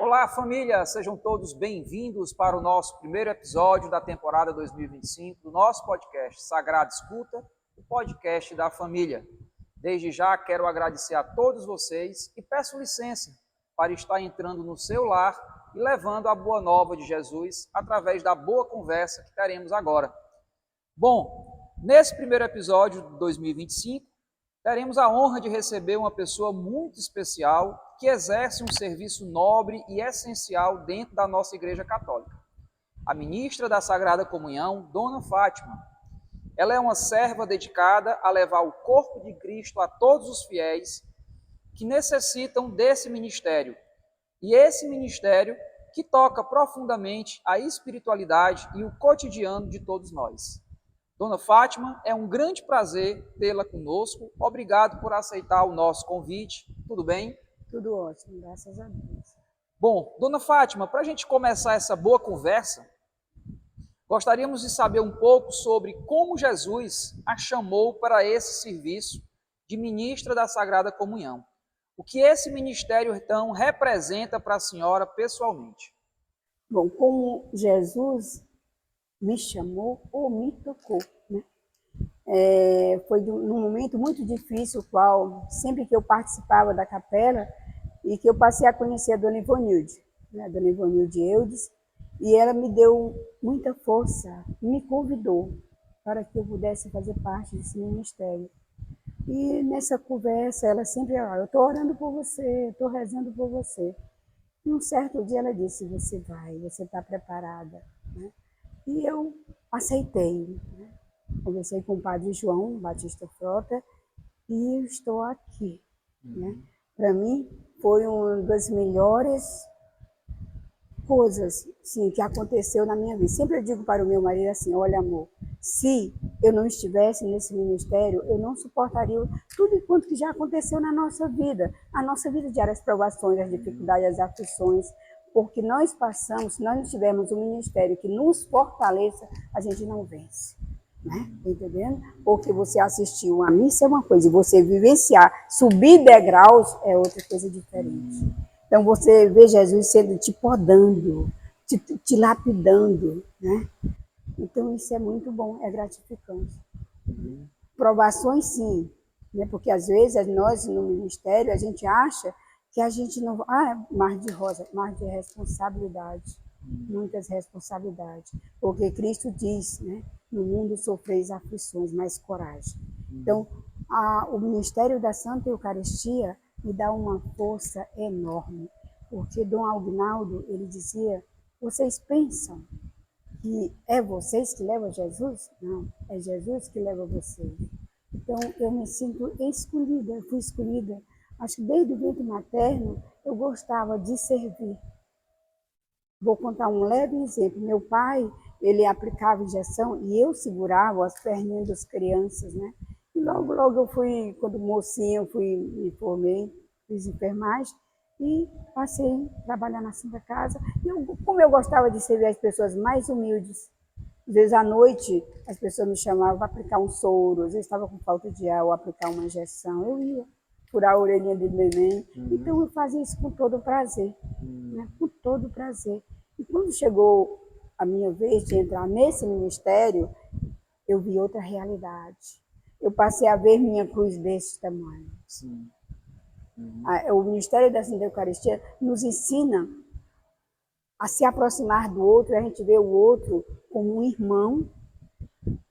Olá, família! Sejam todos bem-vindos para o nosso primeiro episódio da temporada 2025 do nosso podcast Sagrada Escuta, o podcast da família. Desde já quero agradecer a todos vocês e peço licença para estar entrando no seu lar e levando a boa nova de Jesus através da boa conversa que teremos agora. Bom, nesse primeiro episódio de 2025, teremos a honra de receber uma pessoa muito especial que exerce um serviço nobre e essencial dentro da nossa Igreja Católica. A ministra da Sagrada Comunhão, Dona Fátima. Ela é uma serva dedicada a levar o corpo de Cristo a todos os fiéis que necessitam desse ministério. E esse ministério que toca profundamente a espiritualidade e o cotidiano de todos nós. Dona Fátima, é um grande prazer tê-la conosco. Obrigado por aceitar o nosso convite. Tudo bem? Tudo ótimo, graças a Deus. Bom, Dona Fátima, para a gente começar essa boa conversa, gostaríamos de saber um pouco sobre como Jesus a chamou para esse serviço de ministra da Sagrada Comunhão. O que esse ministério, então, representa para a senhora pessoalmente? Bom, como Jesus me chamou ou me tocou, né? Foi num momento muito difícil, qual sempre que eu participava da capela e que eu passei a conhecer a Dona Ivonilde, né? A Dona Ivonilde Eudes, e ela me deu muita força, me convidou para que eu pudesse fazer parte desse ministério. E nessa conversa, ela sempre, eu estou orando por você, estou rezando por você. E um certo dia ela disse, você vai, você está preparada, né? E eu aceitei, né? Conversei com o padre João Batista Frota e eu estou aqui, né? Para mim, foi uma das melhores coisas, sim, que aconteceu na minha vida. Sempre eu digo para o meu marido assim, olha amor, se eu não estivesse nesse ministério, eu não suportaria tudo quanto que já aconteceu na nossa vida. A nossa vida diária, as provações, as dificuldades, as aflições, porque nós passamos, se nós não tivermos um ministério que nos fortaleça, a gente não vence. Né? Entendendo? Porque você assistiu a missa é uma coisa, e você vivenciar, subir degraus é outra coisa diferente. Então você vê Jesus sendo te podando, te lapidando, né? Então isso é muito bom, é gratificante. Provações sim, né? Porque às vezes nós no ministério a gente acha que a gente não... mar de rosa, mar de responsabilidade, muitas responsabilidades. Porque Cristo diz, né? No mundo sofreis aflições, mas coragem. Então, o ministério da Santa Eucaristia me dá uma força enorme. Porque Dom Aguinaldo, ele dizia, vocês pensam que é vocês que levam Jesus? Não, é Jesus que leva vocês. Então, eu me sinto escolhida, eu fui escolhida. Acho que desde o ventre materno, eu gostava de servir. Vou contar um leve exemplo. Meu pai, ele aplicava injeção e eu segurava as perninhas das crianças, né? E logo eu fui, quando mocinha, eu me formei, fiz enfermagem e passei a trabalhar na Santa Casa. E como eu gostava de servir as pessoas mais humildes, às vezes à noite as pessoas me chamavam para aplicar um soro, às vezes estava com falta de ar ou aplicar uma injeção, eu ia furar a orelhinha de neném. Então eu fazia isso com todo prazer, né? Com todo prazer. E quando chegou a minha vez de entrar nesse ministério, eu vi outra realidade. Eu passei a ver minha cruz desse tamanho. Sim. O Ministério da Santa Eucaristia nos ensina a se aproximar do outro, a gente vê o outro como um irmão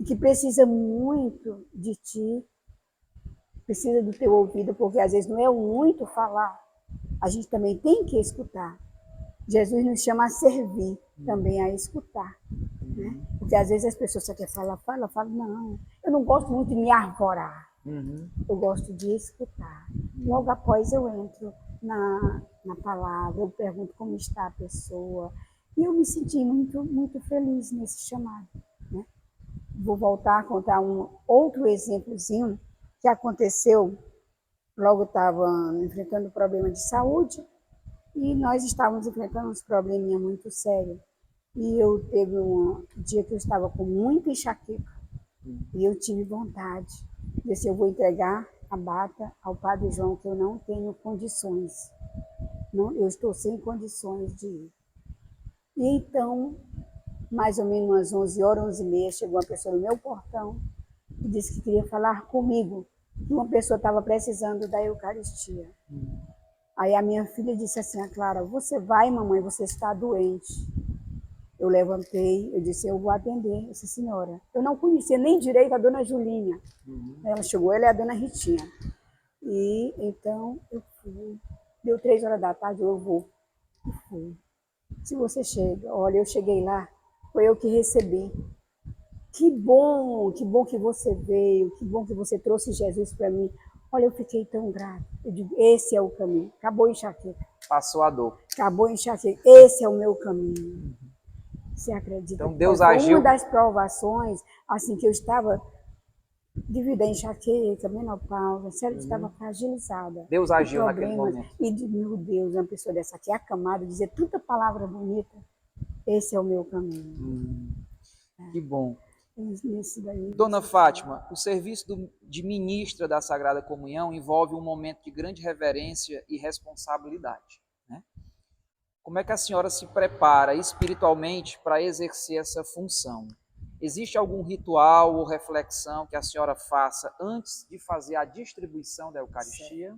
que precisa muito de ti, precisa do teu ouvido, porque às vezes não é o muito falar, a gente também tem que escutar. Jesus nos chama a servir, também a escutar, né? Porque às vezes as pessoas só querem falar, não, eu não gosto muito de me arvorar, eu gosto de escutar. Logo após eu entro na palavra, eu pergunto como está a pessoa, e eu me senti muito, muito feliz nesse chamado, né? Vou voltar a contar um outro exemplozinho que aconteceu, logo eu estava enfrentando problema de saúde, e nós estávamos enfrentando uns probleminha muito sérios. E eu teve um dia que eu estava com muita enxaqueca. E eu tive vontade. Disse, eu vou entregar a bata ao Padre João, que eu não tenho condições. não, eu estou sem condições de ir. E então, mais ou menos umas 11 horas, 11h30, chegou uma pessoa no meu portão e disse que queria falar comigo, que uma pessoa estava precisando da Eucaristia. Aí a minha filha disse assim, a Clara, você vai, mamãe, você está doente. Eu levantei, eu disse, eu vou atender essa senhora. Eu não conhecia nem direito a dona Julinha. Ela chegou, ela é a dona Ritinha. E então eu fui. Deu 3 horas da tarde, eu vou. E fui. Se você chega, olha, eu cheguei lá, foi eu que recebi. Que bom que você veio, que bom que você trouxe Jesus para mim. Olha, eu fiquei tão grata. Eu digo, esse é o caminho. Acabou a enxaqueca. Passou a dor. Acabou a enxaqueca. Esse é o meu caminho. Você acredita? Então Deus foi agiu. uma das provações, assim, que eu estava devido à enxaqueca, menopausa, sério, estava fragilizada. Deus agiu naquele Problemas. momento. E de, meu Deus, uma pessoa dessa aqui, acamada, dizer tanta palavra bonita, esse é o meu caminho. Que bom. Nesse daí, Dona Fátima, o serviço de ministra da Sagrada Comunhão envolve um momento de grande reverência e responsabilidade, né? Como é que a senhora se prepara espiritualmente para exercer essa função? Existe algum ritual ou reflexão que a senhora faça antes de fazer a distribuição da Eucaristia?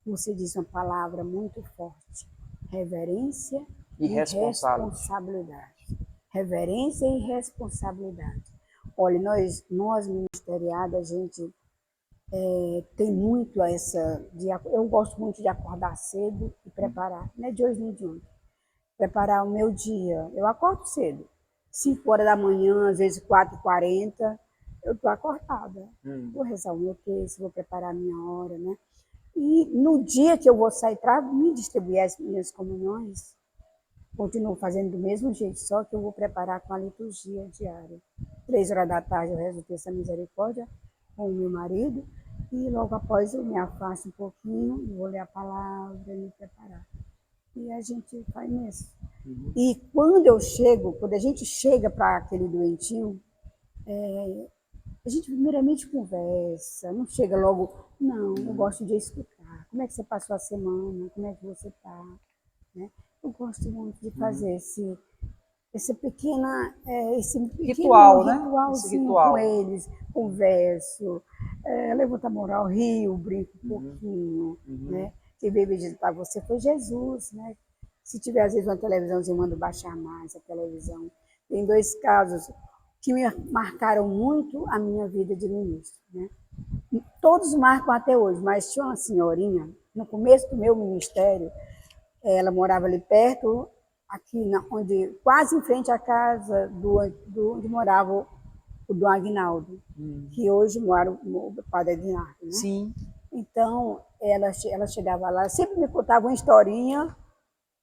Você diz uma palavra muito forte: reverência E e responsabilidade. Reverência e responsabilidade. Olha, nós ministeriadas, a gente tem muito essa... eu gosto muito de acordar cedo e preparar, não é de hoje nem de ontem, preparar o meu dia. Eu acordo cedo, 5 horas da manhã, às vezes 4h40, eu estou acordada. Vou rezar o meu texto, vou preparar a minha hora, né? E no dia que eu vou sair para me distribuir as minhas comunhões, continuo fazendo do mesmo jeito, só que eu vou preparar com a liturgia diária. 3 horas da tarde eu rezo o texto da misericórdia com o meu marido, e logo após eu me afasto um pouquinho, vou ler a palavra e me preparar. E a gente faz isso. E quando a gente chega para aquele doentinho, a gente primeiramente conversa, não chega logo, não, eu gosto de escutar. Como é que você passou a semana? Como é que você está? Né? Eu gosto muito de fazer esse pequeno Ritual, né? ritualzinho Ritual. com eles, converso, levanto a moral, rio, brinco um pouquinho, né? Quem veio visitar você foi Jesus, né? Se tiver às vezes uma televisãozinha, eu mando baixar mais a televisão. Tem 2 casos que me marcaram muito a minha vida de ministro, né? Todos marcam até hoje, mas tinha uma senhorinha, no começo do meu ministério, ela morava ali perto, quase em frente à casa onde morava o Dom Aguinaldo, que hoje mora o Padre Aguinaldo, né? Sim. Então, ela chegava lá, sempre me contava uma historinha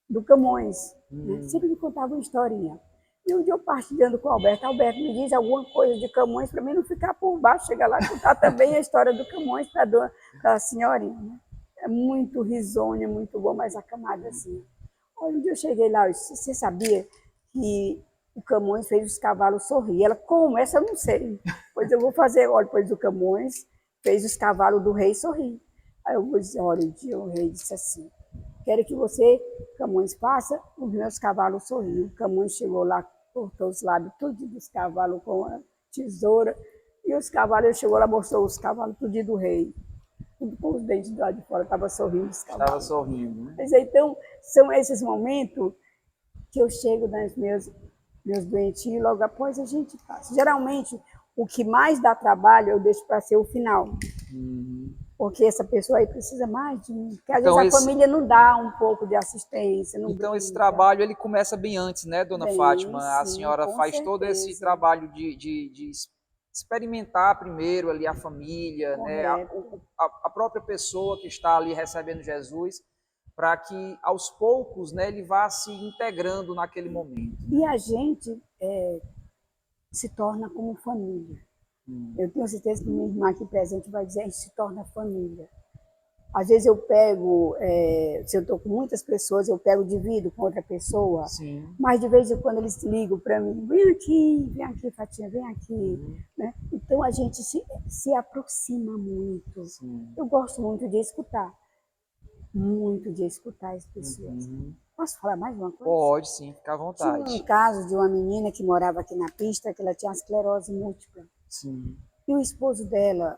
do Camões, né? Sempre me contava uma historinha. E um dia eu partilhando com o Alberto, me diz alguma coisa de Camões para mim não ficar por baixo, chegar lá e contar também a história do Camões para a senhorinha, né? É muito risonha, muito bom, mas acamada assim. Um dia eu cheguei lá, eu disse, você sabia que o Camões fez os cavalos sorrir? Ela, como? Essa eu não sei. Pois eu vou fazer, olha, pois o Camões fez os cavalos do rei sorrir. Aí eu vou dizer, olha, um dia o rei disse assim, quero que você, Camões, faça os meus cavalos sorrir. O Camões chegou lá, cortou os lábios tudo dos cavalos com a tesoura, e os cavalos, ele chegou lá, mostrou os cavalos tudo do rei. Tudo com os dentes do lado de fora, estava sorrindo os cavalos. Estava sorrindo, né? Mas então, são esses momentos que eu chego nos meus doentinhos, logo após a gente passa. Geralmente, o que mais dá trabalho, eu deixo para ser o final. Porque essa pessoa aí precisa mais de mim. Porque às vezes a família não dá um pouco de assistência. Não então brinca. esse trabalho ele começa bem antes, né, Dona Fátima? A Sim, senhora faz certeza. todo esse trabalho de experimentar primeiro ali a família, né, a própria pessoa que está ali recebendo Jesus, para que aos poucos, né, ele vá se integrando naquele momento. E a gente se torna como família. Eu tenho certeza que minha irmã aqui presente vai dizer, a gente se torna família. Às vezes eu pego, se eu estou com muitas pessoas, eu divido com outra pessoa. Sim. Mas de vez em quando eles ligam para mim, vem aqui, Fatinha, vem aqui. Né? Então a gente se aproxima muito. Sim. Eu gosto muito de escutar. muito de escutar as pessoas. Posso falar mais uma coisa? Pode, sim, fica à Tinha vontade. um caso de uma menina que morava aqui na pista, que ela tinha esclerose múltipla. Sim. E o esposo dela,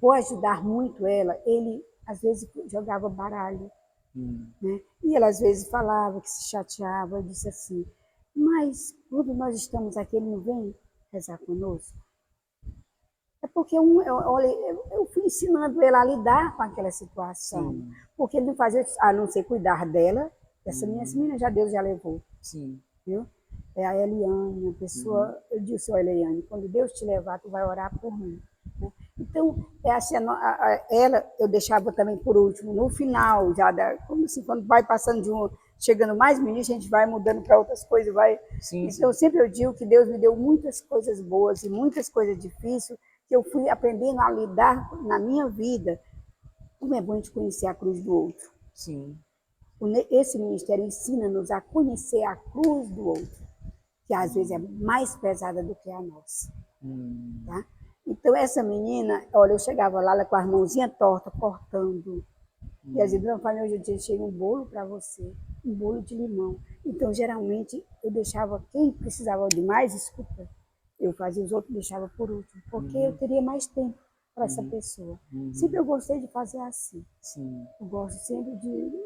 por ajudar muito ela, ele às vezes jogava baralho. Né? E ela às vezes falava que se chateava, eu disse assim, mas quando nós estamos aqui, ele não vem rezar conosco? É porque eu fui ensinando ele a lidar com aquela situação. Sim. Porque ele não fazia, a não ser cuidar dela, essa menina já Deus já levou. Sim. Viu? É a Eliane, a pessoa, eu disse, olha Eliane, quando Deus te levar, tu vai orar por mim. Né? Então, é assim, ela eu deixava também por último, no final, já como assim, quando vai passando chegando mais ministros, a gente vai mudando para outras coisas, vai. Sim, então, sempre eu digo que Deus me deu muitas coisas boas e muitas coisas difíceis, que eu fui aprendendo a lidar na minha vida. Como é bom a gente conhecer a cruz do outro. Sim. Esse ministério ensina-nos a conhecer a cruz do outro, que às vezes é mais pesada do que a nossa. Tá? Então, essa menina, olha, eu chegava lá, ela com as mãozinhas tortas, cortando. E às vezes, hoje em dia chega um bolo para você, um bolo de limão. Então, geralmente, eu deixava quem precisava de mais escuta, eu fazia, os outros deixava por último, porque eu teria mais tempo para essa pessoa. Sempre eu gostei de fazer assim. Sim. Eu gosto sempre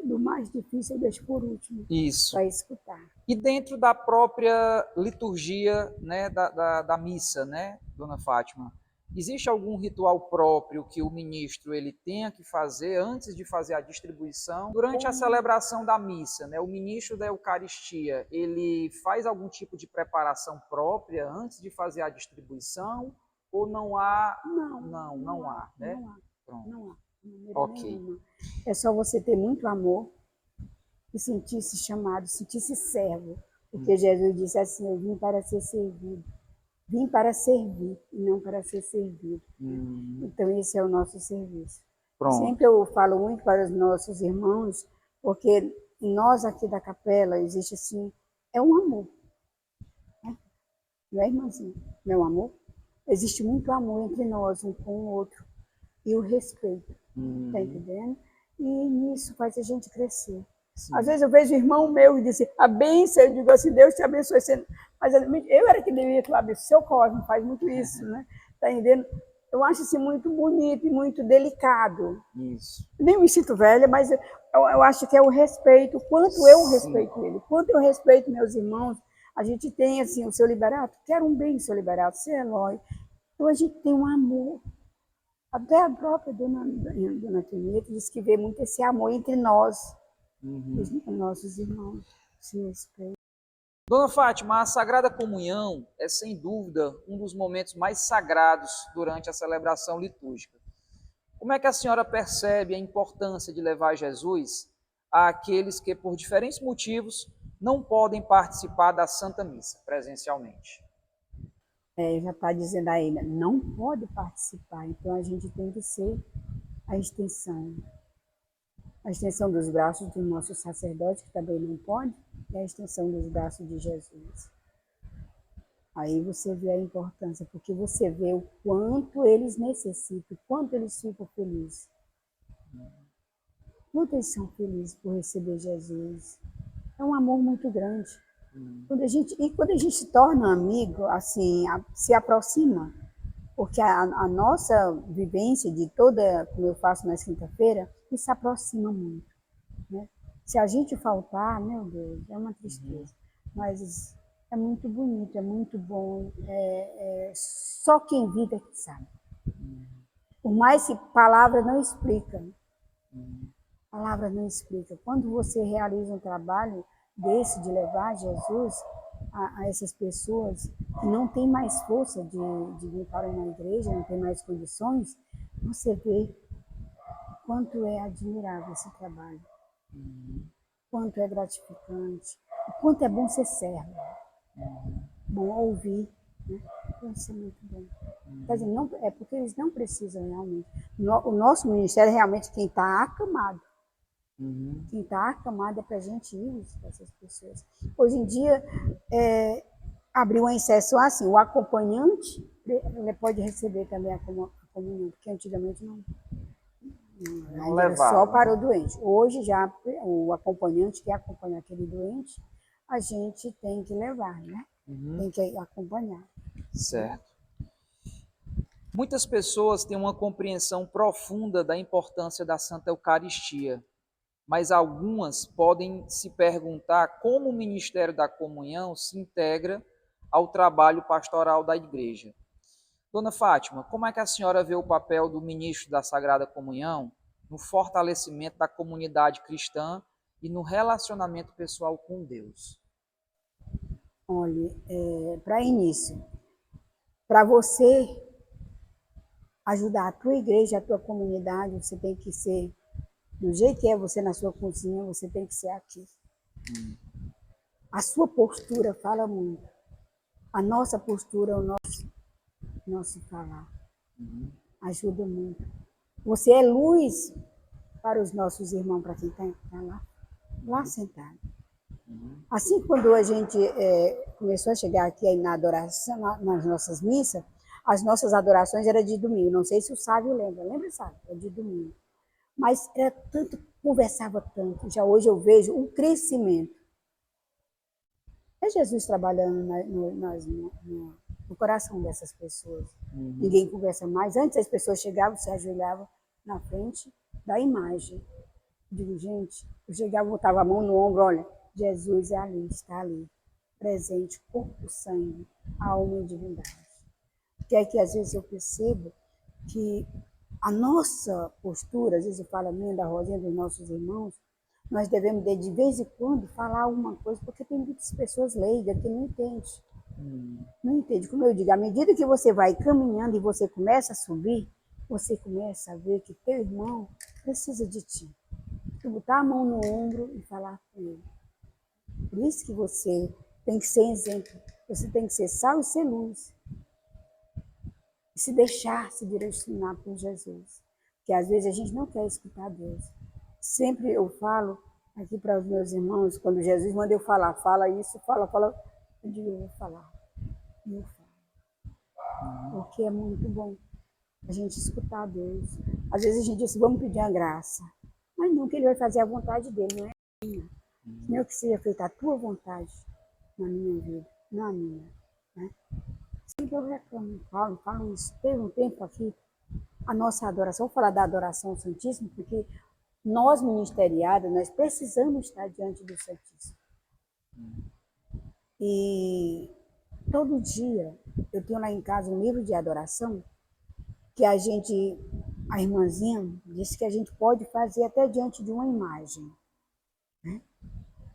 do mais difícil, eu deixo por último. Isso. Para escutar. E dentro da própria liturgia, né, da missa, né, Dona Fátima, existe algum ritual próprio que o ministro ele tenha que fazer antes de fazer a distribuição? Durante a celebração da missa, né, o ministro da Eucaristia, ele faz algum tipo de preparação própria antes de fazer a distribuição? Ou não há? Não há, né? Não há. Pronto. Não há. De maneira Ok. nenhuma. É só você ter muito amor e sentir-se chamado, sentir-se servo. Porque Jesus disse assim, eu vim para ser servido. Vim para servir e não para ser servido. Então, esse é o nosso serviço. Pronto. Sempre eu falo muito para os nossos irmãos, porque nós aqui da capela existe assim, é um amor. Né? Não é, irmãzinha? Não é um amor? Existe muito amor entre nós, um com o outro. E o respeito. Tá entendendo? E nisso faz a gente crescer. Sim. Às vezes eu vejo irmão meu e diz assim, a bênção, eu digo assim, Deus te abençoe. Mas eu era que deveria te abençoar. Seu Cosmo faz muito isso, né? Tá entendendo? Eu acho assim muito bonito e muito delicado. Isso. Nem me sinto velha, mas eu acho que é o respeito, o quanto eu respeito ele, quanto eu respeito meus irmãos. A gente tem assim, o seu Liberato, quero um bem, seu Liberato, seu Eloy. Então a gente tem um amor. Até a própria dona Teneta diz que vê muito esse amor entre nós, os nossos irmãos, se respeito. Dona Fátima, a Sagrada Comunhão é, sem dúvida, um dos momentos mais sagrados durante a celebração litúrgica. Como é que a senhora percebe a importância de levar Jesus àqueles que, por diferentes motivos, não podem participar da Santa Missa presencialmente? Já está dizendo aí, não pode participar, então a gente tem que ser a extensão dos braços do nosso sacerdote, que também não pode, e a extensão dos braços de Jesus. Aí você vê a importância, porque você vê o quanto eles necessitam, o quanto eles ficam felizes. Quanto eles são felizes por receber Jesus. É um amor muito grande. Quando a gente se torna amigo, assim, se aproxima, porque a nossa vivência de toda, como eu faço na quinta-feira, isso aproxima muito. Né? Se a gente faltar, meu Deus, é uma tristeza. Mas é muito bonito, é muito bom. Só quem vive é que sabe. Por mais que palavras não explicam. Palavras não explicam. Quando você realiza um trabalho desse, de levar Jesus a essas pessoas que não têm mais força de vir para uma igreja, não tem mais condições, você vê o quanto é admirável esse trabalho, quanto é gratificante, o quanto é bom ser servo, bom ouvir, né? Então, isso é muito bom. Quer dizer, não, é porque eles não precisam realmente. O nosso ministério é realmente quem está acamado. Quem está acamado é para a gente ir para essas pessoas. Hoje em dia, abriu uma exceção assim, o acompanhante ele pode receber também a comunhão, porque antigamente não Não Ainda era levava, só né? para o doente. Hoje já o acompanhante que acompanha aquele doente, a gente tem que levar, né? Tem que acompanhar. Certo. Muitas pessoas têm uma compreensão profunda da importância da Santa Eucaristia, mas algumas podem se perguntar como o ministério da comunhão se integra ao trabalho pastoral da igreja. Dona Fátima, como é que a senhora vê o papel do ministro da Sagrada Comunhão no fortalecimento da comunidade cristã e no relacionamento pessoal com Deus? Olha, para início, para você ajudar a tua igreja, a tua comunidade, você tem que ser, do jeito que é você na sua cozinha, você tem que ser aqui. A sua postura fala muito. A nossa postura, o nosso falar, ajuda muito. Você é luz para os nossos irmãos, para quem está lá sentado. Assim, quando a gente começou a chegar aqui aí na adoração, nas nossas missas, as nossas adorações eram de domingo. Não sei se o Sávio lembra. Lembra, Sávio? É de domingo. Mas era tanto, conversava tanto. Já hoje eu vejo um crescimento. É Jesus trabalhando no coração dessas pessoas. Ninguém conversa mais. Antes as pessoas chegavam, se ajoelhavam na frente da imagem. Eu digo, gente, eu chegava, botava a mão no ombro, olha, Jesus é ali, está ali, presente, corpo, sangue, alma e divindade. Que é que às vezes eu percebo que a nossa postura, às vezes eu falo a minha, da Rosinha, dos nossos irmãos, nós devemos de vez em quando falar alguma coisa, porque tem muitas pessoas leigas que não entendem. Não entende. Como eu digo, à medida que você vai caminhando e você começa a subir, você começa a ver que teu irmão precisa de ti. Tu botar a mão no ombro e falar com ele. Por isso que você tem que ser exemplo. Você tem que ser sal e ser luz. E se deixar se direcionar por Jesus. Porque às vezes a gente não quer escutar Deus. Sempre eu falo aqui para os meus irmãos, quando Jesus manda eu falar, fala isso, fala. Eu digo, eu vou falar. E eu falo. Porque é muito bom a gente escutar Deus. Às vezes a gente diz, vamos pedir a graça. Mas nunca ele vai fazer a vontade dele, não é minha. Senhor, que seja feita a tua vontade na minha vida, não a minha. Né? Sempre eu reclamo, falo isso. Teve um tempo aqui, a nossa adoração, vou falar da adoração ao Santíssimo, porque nós ministeriados, nós precisamos estar diante do Santíssimo. E todo dia eu tenho lá em casa um livro de adoração que a irmãzinha disse que a gente pode fazer até diante de uma imagem. Né?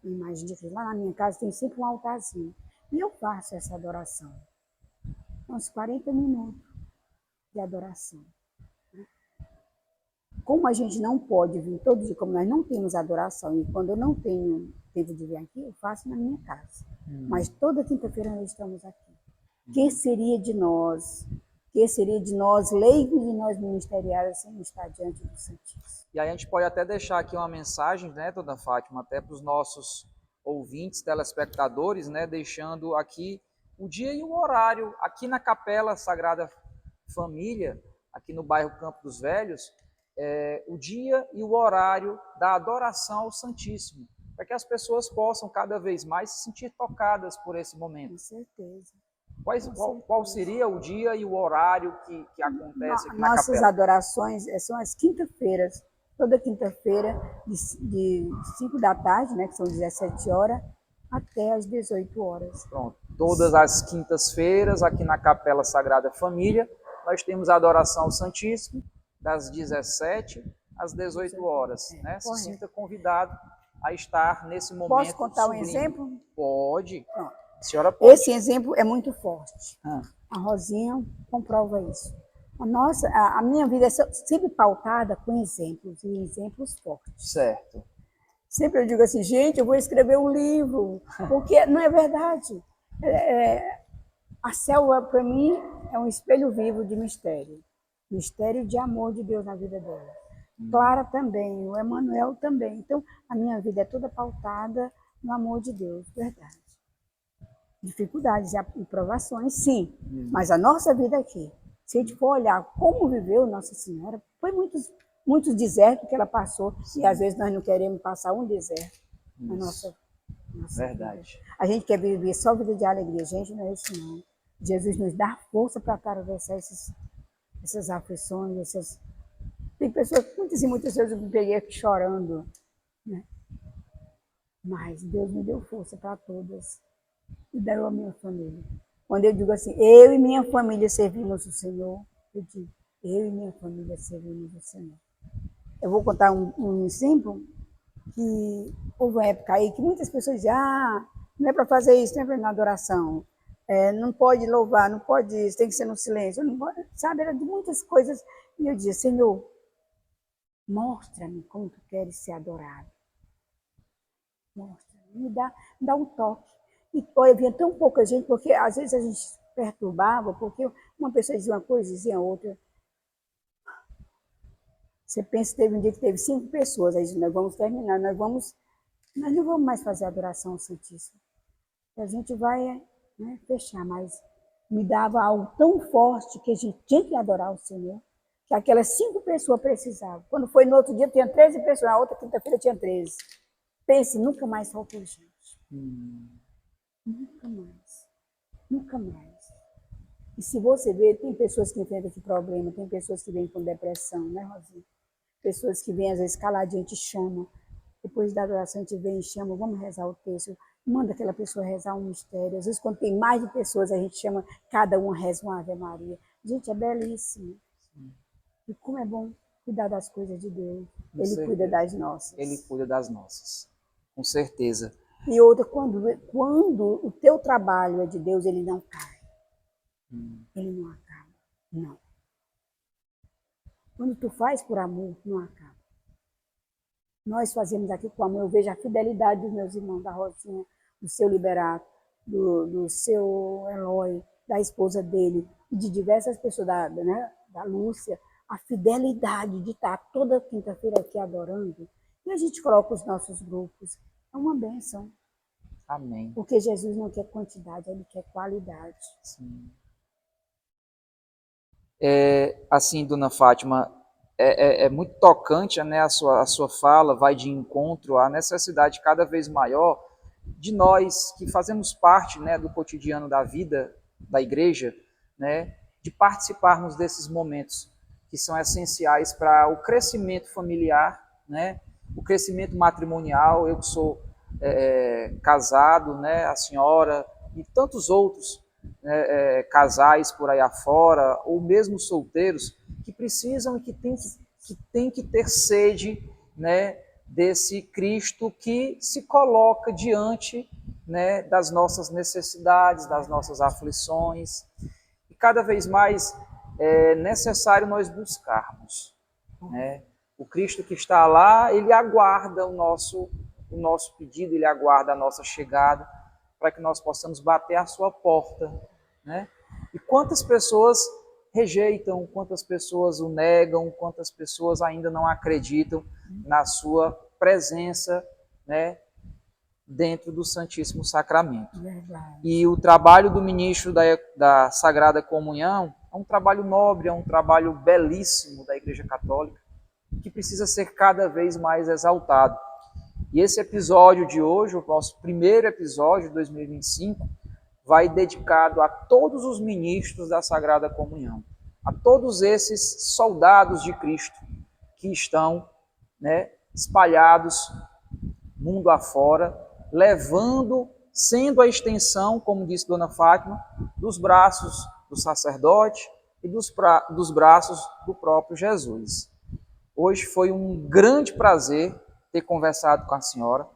Uma imagem de Cristo. Lá na minha casa tem sempre um altarzinho. E eu faço essa adoração. Uns 40 minutos de adoração. Como a gente não pode vir todo dia, como nós não temos adoração, e quando eu não tenho tempo de vir aqui, eu faço na minha casa. Mas toda quinta-feira nós estamos aqui. Que seria de nós? Que seria de nós, leigos e nós ministeriais, sem estar diante do Santíssimo? E aí a gente pode até deixar aqui uma mensagem, né, Dona Fátima, até para os nossos ouvintes, telespectadores, né, deixando aqui o dia e o horário, aqui na Capela Sagrada Família, aqui no bairro Campo dos Velhos, o dia e o horário da adoração ao Santíssimo, para que as pessoas possam cada vez mais se sentir tocadas por esse momento. Com certeza. Qual seria o dia e o horário que acontece aqui na Nossas capela? adorações são as quinta-feiras, toda quinta-feira, de 5 da tarde, né, que são 17 horas, até às 18 horas. Pronto. Todas as quintas-feiras, aqui na Capela Sagrada Família, nós temos a adoração ao Santíssimo, das 17 às 18 horas. Né? Se sinta convidado a estar nesse momento. Posso contar sublime. um exemplo? Pode. Pronto. A senhora pode. Esse exemplo é muito forte. A Rosinha comprova isso. A minha vida é sempre pautada com exemplos, e exemplos fortes. Certo. Sempre eu digo assim, gente, eu vou escrever um livro, porque não é verdade. A célula, para mim, é um espelho vivo de mistério. Mistério de amor de Deus na vida dela. Clara também, o Emanuel também. Então, a minha vida é toda pautada no amor de Deus, verdade. Dificuldades e provações, sim. Mas a nossa vida aqui, se a gente for olhar como viveu Nossa Senhora, foi muitos muitos desertos que ela passou, e às vezes nós não queremos passar um deserto na nossa Verdade. vida. A gente quer viver só vida de alegria, gente, não é isso não. Jesus nos dá força para atravessar essas aflições, Tem pessoas, muitas e muitas vezes eu me peguei aqui chorando, né? Mas Deus me deu força para todas e deu a minha família. Quando eu digo assim, eu e minha família servimos o Senhor, eu digo, eu e minha família servimos o Senhor. Eu vou contar um exemplo que houve uma época aí que muitas pessoas diziam, não é para fazer isso, não é para ir na adoração, não pode louvar, não pode isso, tem que ser no silêncio, não pode, sabe, era de muitas coisas. E eu dizia, Senhor, mostra-me como tu queres ser adorado. Mostra-me, me dá um toque. E olha, vinha tão pouca gente, porque às vezes a gente perturbava, porque uma pessoa dizia uma coisa, dizia outra. Você pensa que teve um dia que teve 5 pessoas, aí nós vamos terminar, nós não vamos mais fazer adoração ao Santíssimo. A gente vai fechar, mas me dava algo tão forte que a gente tinha que adorar o Senhor, que aquelas 5 pessoas precisavam. Quando foi no outro dia, tinha 13 pessoas, na outra quinta-feira tinha 13. Pense, nunca mais faltou gente. Nunca mais. Nunca mais. E se você ver, tem pessoas que enfrentam esse problema, tem pessoas que vêm com depressão, né, Rosinha? Pessoas que vêm, às vezes, caladinha, a gente chama. Depois da adoração, a gente vem e chama, vamos rezar o texto. Manda aquela pessoa rezar um mistério. Às vezes, quando tem mais de pessoas, a gente chama, cada um reza uma Ave Maria. Gente, é belíssimo. E como é bom cuidar das coisas de Deus. Ele cuida das nossas. Ele cuida das nossas, com certeza. E outra, quando o teu trabalho é de Deus, ele não cai. Ele não acaba. Não. Quando tu faz por amor, não acaba. Nós fazemos aqui com amor. Eu vejo a fidelidade dos meus irmãos, da Rosinha, do seu Liberato, do seu Eloy, da esposa dele, e de diversas pessoas, da Lúcia, a fidelidade de estar toda quinta-feira aqui adorando. E a gente coloca os nossos grupos. É uma bênção. Amém. Porque Jesus não quer quantidade, ele quer qualidade. Sim. Assim, dona Fátima, é muito tocante, né, a sua fala, vai de encontro à necessidade cada vez maior de nós que fazemos parte, né, do cotidiano da vida da igreja, né, de participarmos desses momentos que são essenciais para o crescimento familiar, né, o crescimento matrimonial. Eu que sou casado, né, a senhora e tantos outros casais por aí afora, ou mesmo solteiros, que precisam e que têm que ter sede, né, desse Cristo que se coloca diante, né, das nossas necessidades, das nossas aflições. E cada vez mais é necessário nós buscarmos, né? O Cristo que está lá, ele aguarda o nosso pedido, ele aguarda a nossa chegada, para que nós possamos bater à sua porta, né? E quantas pessoas rejeitam, quantas pessoas o negam, quantas pessoas ainda não acreditam na sua presença, né, dentro do Santíssimo Sacramento. Verdade. E o trabalho do ministro da Sagrada Comunhão é um trabalho nobre, é um trabalho belíssimo da Igreja Católica, que precisa ser cada vez mais exaltado. E esse episódio de hoje, o nosso primeiro episódio de 2025, vai dedicado a todos os ministros da Sagrada Comunhão, a todos esses soldados de Cristo que estão, né, espalhados mundo afora, levando, sendo a extensão, como disse Dona Fátima, dos braços do sacerdote e dos braços do próprio Jesus. Hoje foi um grande prazer ter conversado com a senhora,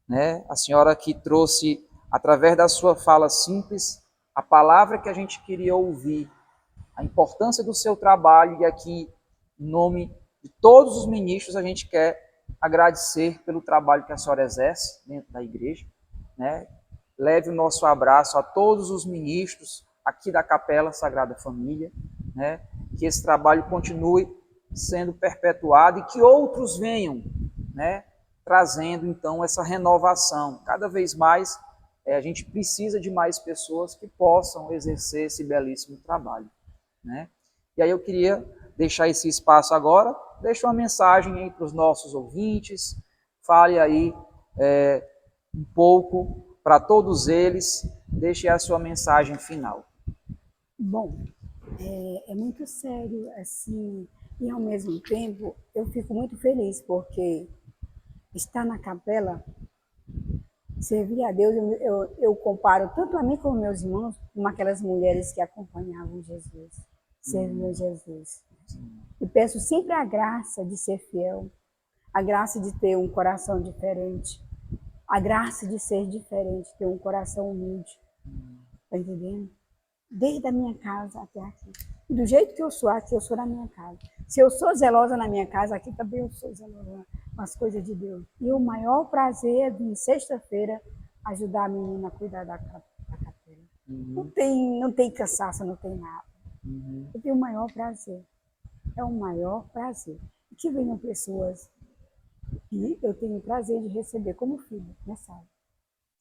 né? A senhora que trouxe, através da sua fala simples, a palavra que a gente queria ouvir, a importância do seu trabalho, e aqui, em nome de todos os ministros, a gente quer agradecer pelo trabalho que a senhora exerce dentro da igreja, né? Leve o nosso abraço a todos os ministros aqui da Capela Sagrada Família, né? Que esse trabalho continue sendo perpetuado e que outros venham, né, trazendo então essa renovação. Cada vez mais a gente precisa de mais pessoas que possam exercer esse belíssimo trabalho, né? E aí eu queria deixar esse espaço agora deixe uma mensagem aí para os nossos ouvintes, fale aí um pouco para todos eles, deixe a sua mensagem final. Bom, é muito sério, assim, e ao mesmo tempo eu fico muito feliz, porque estar na capela, servir a Deus, eu comparo tanto a mim como meus irmãos, como aquelas mulheres que acompanhavam Jesus, serviam Jesus. E peço sempre a graça de ser fiel, a graça de ter um coração diferente, a graça de ser diferente, ter um coração humilde, tá entendendo? Desde a minha casa até aqui. Do jeito que eu sou aqui, eu sou na minha casa. Se eu sou zelosa na minha casa, aqui também eu sou zelosa com as coisas de Deus. E o maior prazer é vir sexta-feira ajudar a menina a cuidar da capela. Não tem cansaço, não tem nada. Eu tenho o maior prazer. É o maior prazer. E que venham pessoas que eu tenho o prazer de receber como filho, né, sabe?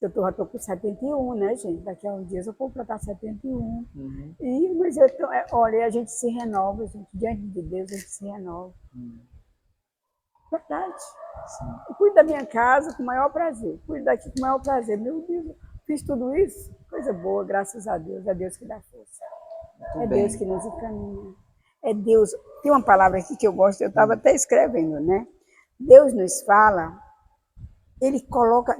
Já estou com 71, né, gente? Daqui a uns dias eu vou completar 71. Mas olha, a gente se renova, gente. Diante de Deus, a gente se renova. Verdade. Sim. Eu cuido da minha casa com o maior prazer. Cuido daqui com o maior prazer. Meu Deus, eu fiz tudo isso? Coisa boa, graças a Deus. É Deus que dá força. Muito bem. Deus que nos encaminha. É Deus. Tem uma palavra aqui que eu gosto, eu estava até escrevendo, né? Deus nos fala.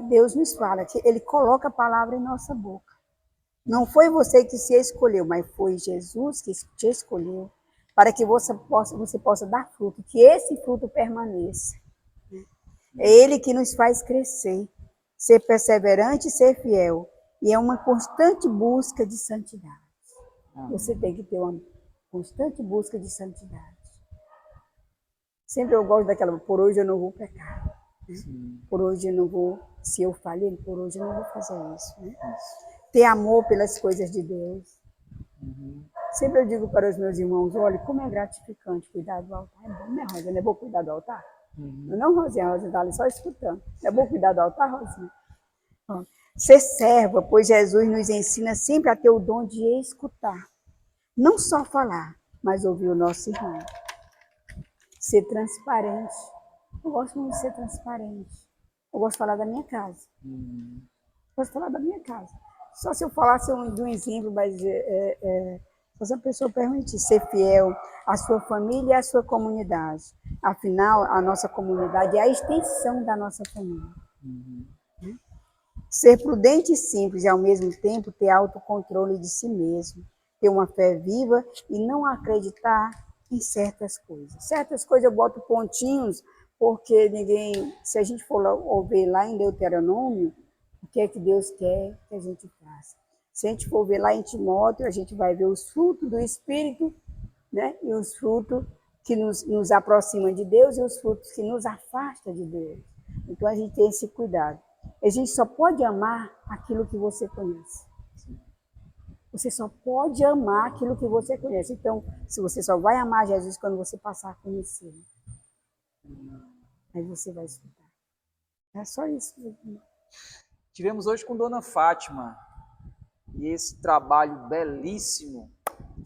Deus nos fala que Ele coloca a palavra em nossa boca. Não foi você que se escolheu, mas foi Jesus que te escolheu para que você possa dar fruto, que esse fruto permaneça. É Ele que nos faz crescer, ser perseverante e ser fiel. E é uma constante busca de santidade. Você tem que ter uma constante busca de santidade. Sempre eu gosto daquela, por hoje eu não vou pecar. Por hoje eu não vou, se eu falhei, por hoje eu não vou fazer isso. Né? Ter amor pelas coisas de Deus. Sempre eu digo para os meus irmãos, olha, como é gratificante cuidar do altar. É bom, né, Rosa? Não é bom cuidar do altar? Não, Rosinha, a Rosinha está ali só escutando. Não é bom cuidar do altar, Rosinha? Ser serva, pois Jesus nos ensina sempre a ter o dom de escutar. Não só falar, mas ouvir o nosso irmão. Ser transparente. Eu gosto muito de ser transparente. Eu gosto de falar da minha casa. Gosto de falar da minha casa. Só se eu falasse de um exemplo, mas se a pessoa permitir ser fiel à sua família e à sua comunidade. Afinal, a nossa comunidade é a extensão da nossa família. Ser prudente e simples e, ao mesmo tempo, ter autocontrole de si mesmo. Ter uma fé viva e não acreditar em certas coisas. Certas coisas eu boto pontinhos, porque se a gente for ver lá em Deuteronômio, o que é que Deus quer que a gente faça. Se a gente for ver lá em Timóteo, a gente vai ver os frutos do Espírito, né? E os frutos que nos aproximam de Deus e os frutos que nos afastam de Deus. Então a gente tem esse cuidado. A gente só pode amar aquilo que você conhece. Você só pode amar aquilo que você conhece. Então, se você só vai amar Jesus quando você passar a conhecer, aí você vai escutar. É só isso. Tivemos hoje com Dona Fátima e esse trabalho belíssimo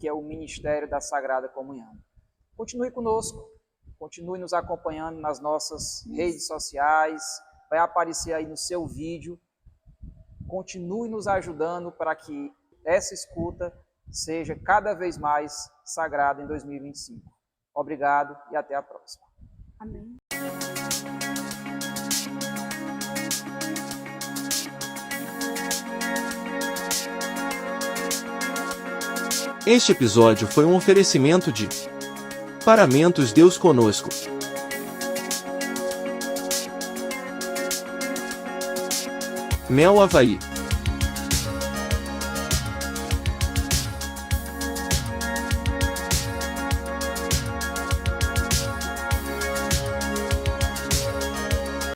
que é o Ministério da Sagrada Comunhão. Continue conosco, continue nos acompanhando nas nossas redes sociais, vai aparecer aí no seu vídeo. Continue nos ajudando para que essa escuta seja cada vez mais sagrada em 2025. Obrigado e até a próxima. Amém. Este episódio foi um oferecimento de Paramentos Deus Conosco. Mel Havaí.